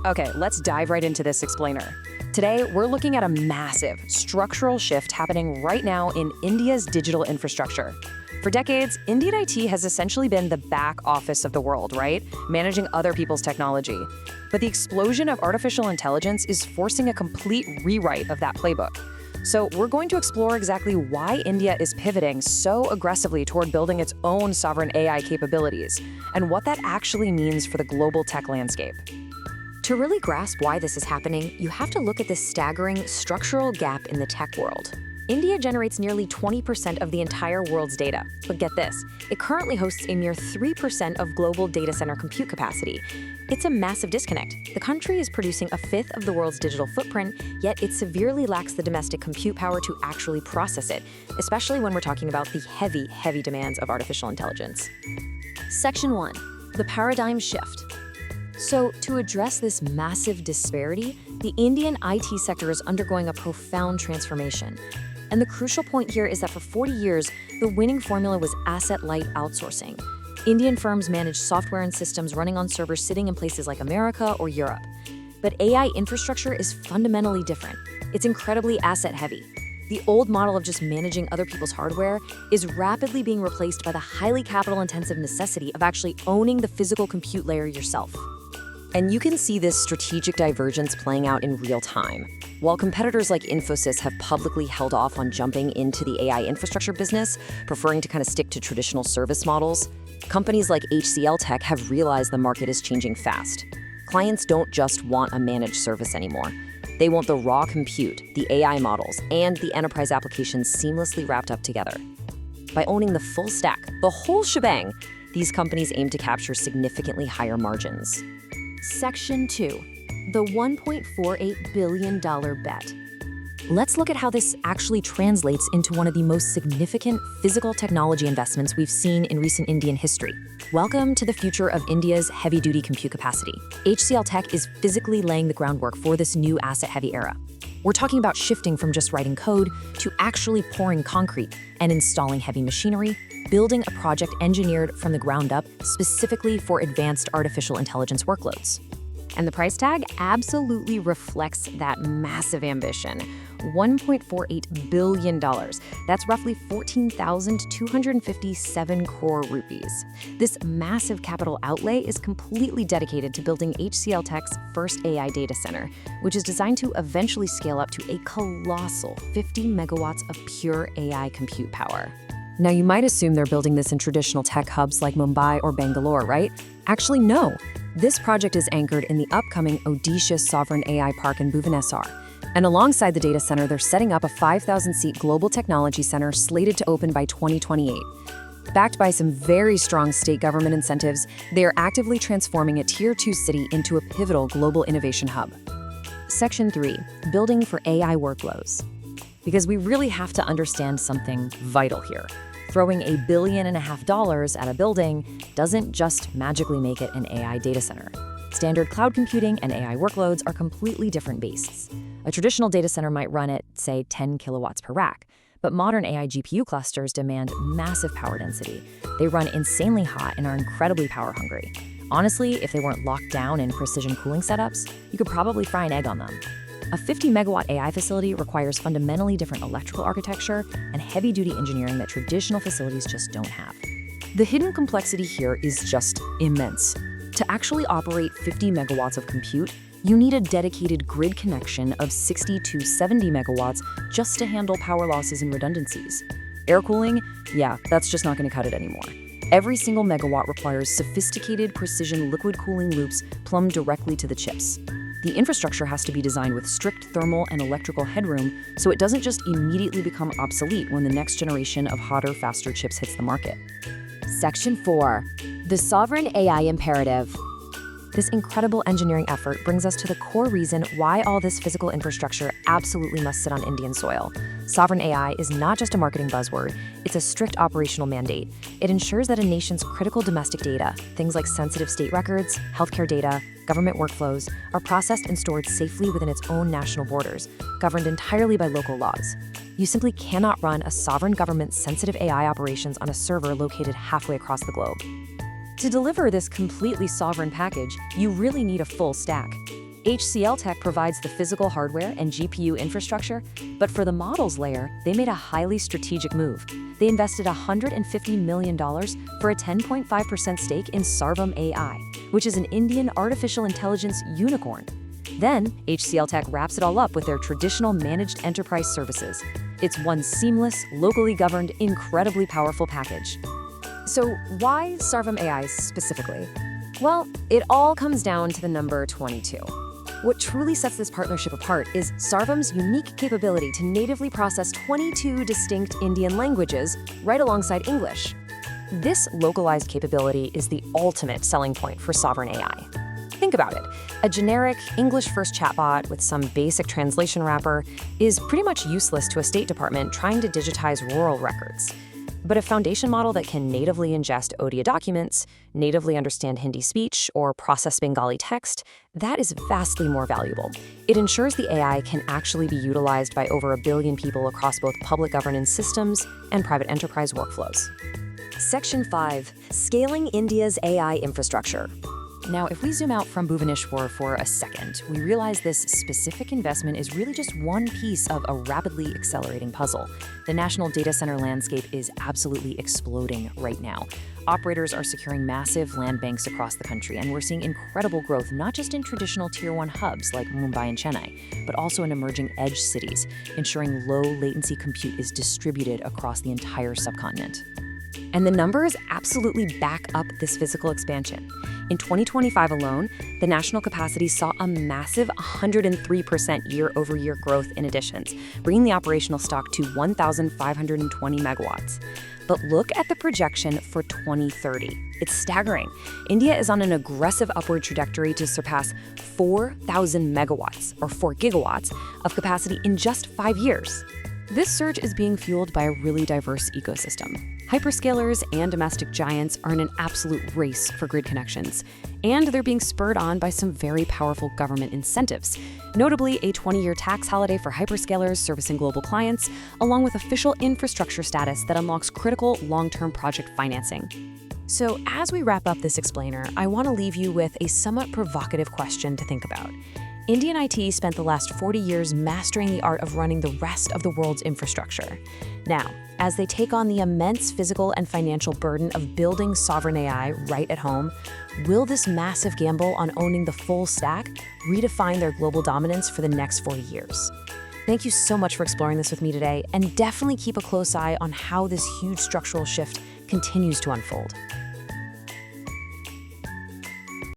Okay, let's dive right into this explainer. Today, we're looking at a massive structural shift happening right now in India's digital infrastructure. For decades, Indian IT has essentially been the back office of the world, right? Managing other people's technology. But the explosion of artificial intelligence is forcing a complete rewrite of that playbook. So we're going to explore exactly why India is pivoting so aggressively toward building its own sovereign AI capabilities, and what that actually means for the global tech landscape. To really grasp why this is happening, you have to look at this staggering structural gap in the tech world. India generates nearly 20% of the entire world's data. But get this, it currently hosts a mere 3% of global data center compute capacity. It's a massive disconnect. The country is producing a fifth of the world's digital footprint, yet it severely lacks the domestic compute power to actually process it, especially when we're talking about the heavy demands of artificial intelligence. Section 1. The paradigm shift. So, to address this massive disparity, the Indian IT sector is undergoing a profound transformation. And the crucial point here is that for 40 years, the winning formula was asset-light outsourcing. Indian firms managed software and systems running on servers sitting in places like America or Europe. But AI infrastructure is fundamentally different. It's incredibly asset-heavy. The old model of just managing other people's hardware is rapidly being replaced by the highly capital-intensive necessity of actually owning the physical compute layer yourself. And you can see this strategic divergence playing out in real time. While competitors like Infosys have publicly held off on jumping into the AI infrastructure business, preferring to kind of stick to traditional service models, companies like HCLTech have realized the market is changing fast. Clients don't just want a managed service anymore. They want the raw compute, the AI models, and the enterprise applications seamlessly wrapped up together. By owning the full stack, the whole shebang, these companies aim to capture significantly higher margins. Section 2. The $1.48 billion bet. Let's look at how this actually translates into one of the most significant physical technology investments we've seen in recent Indian history. Welcome to the future of India's heavy-duty compute capacity. HCLTech is physically laying the groundwork for this new asset-heavy era. We're talking about shifting from just writing code to actually pouring concrete and installing heavy machinery, building a project engineered from the ground up specifically for advanced artificial intelligence workloads. And the price tag absolutely reflects that massive ambition. $1.48 billion. That's roughly 14,257 crore rupees. This massive capital outlay is completely dedicated to building HCLTech's first AI data center, which is designed to eventually scale up to a colossal 50 megawatts of pure AI compute power. Now, you might assume they're building this in traditional tech hubs like Mumbai or Bangalore, right? Actually, no. This project is anchored in the upcoming Odisha Sovereign AI Park in Bhubaneswar. And alongside the data center, they're setting up a 5,000-seat global technology center slated to open by 2028. Backed by some very strong state government incentives, they are actively transforming a Tier 2 city into a pivotal global innovation hub. Section 3. Building for AI workloads. Because we really have to understand something vital here. Throwing $1.5 billion at a building doesn't just magically make it an AI data center. Standard cloud computing and AI workloads are completely different beasts. A traditional data center might run at, say, 10 kilowatts per rack, but modern AI GPU clusters demand massive power density. They run insanely hot and are incredibly power hungry. Honestly, if they weren't locked down in precision cooling setups, you could probably fry an egg on them. A 50-megawatt AI facility requires fundamentally different electrical architecture and heavy-duty engineering that traditional facilities just don't have. The hidden complexity here is just immense. To actually operate 50 megawatts of compute, you need a dedicated grid connection of 60 to 70 megawatts just to handle power losses and redundancies. Air cooling? Yeah, that's just not going to cut it anymore. Every single megawatt requires sophisticated precision liquid cooling loops plumbed directly to the chips. The infrastructure has to be designed with strict thermal and electrical headroom so it doesn't just immediately become obsolete when the next generation of hotter, faster chips hits the market. Section 4. The sovereign AI imperative. This incredible engineering effort brings us to the core reason why all this physical infrastructure absolutely must sit on Indian soil. Sovereign AI is not just a marketing buzzword, it's a strict operational mandate. It ensures that a nation's critical domestic data, things like sensitive state records, healthcare data, government workflows, are processed and stored safely within its own national borders, governed entirely by local laws. You simply cannot run a sovereign government's sensitive AI operations on a server located halfway across the globe. To deliver this completely sovereign package, you really need a full stack. HCLTech provides the physical hardware and GPU infrastructure, but for the models layer, they made a highly strategic move. They invested $150 million for a 10.5% stake in Sarvam AI, which is an Indian artificial intelligence unicorn. Then, HCLTech wraps it all up with their traditional managed enterprise services. It's one seamless, locally governed, incredibly powerful package. So why Sarvam AI specifically? Well, it all comes down to the number 22. What truly sets this partnership apart is Sarvam's unique capability to natively process 22 distinct Indian languages right alongside English. This localized capability is the ultimate selling point for sovereign AI. Think about it. A generic English-first chatbot with some basic translation wrapper is pretty much useless to a State Department trying to digitize rural records. But a foundation model that can natively ingest Odia documents, natively understand Hindi speech, or process Bengali text, that is vastly more valuable. It ensures the AI can actually be utilized by over 1 billion people across both public governance systems and private enterprise workflows. Section 5. Scaling India's AI infrastructure. Now, if we zoom out from Bhubaneswar for a second, we realize this specific investment is really just one piece of a rapidly accelerating puzzle. The national data center landscape is absolutely exploding right now. Operators are securing massive land banks across the country, and we're seeing incredible growth not just in traditional Tier 1 hubs like Mumbai and Chennai, but also in emerging edge cities, ensuring low-latency compute is distributed across the entire subcontinent. And the numbers absolutely back up this physical expansion. In 2025 alone, the national capacity saw a massive 103% year-over-year growth in additions, bringing the operational stock to 1,520 megawatts. But look at the projection for 2030. It's staggering. India is on an aggressive upward trajectory to surpass 4,000 megawatts, or 4 gigawatts, of capacity in just 5 years. This surge is being fueled by a really diverse ecosystem. Hyperscalers and domestic giants are in an absolute race for grid connections, and they're being spurred on by some very powerful government incentives, notably a 20-year tax holiday for hyperscalers servicing global clients, along with official infrastructure status that unlocks critical long-term project financing. So as we wrap up this explainer, I want to leave you with a somewhat provocative question to think about. Indian IT spent the last 40 years mastering the art of running the rest of the world's infrastructure. Now, as they take on the immense physical and financial burden of building sovereign AI right at home, will this massive gamble on owning the full stack redefine their global dominance for the next 40 years? Thank you so much for exploring this with me today, and definitely keep a close eye on how this huge structural shift continues to unfold.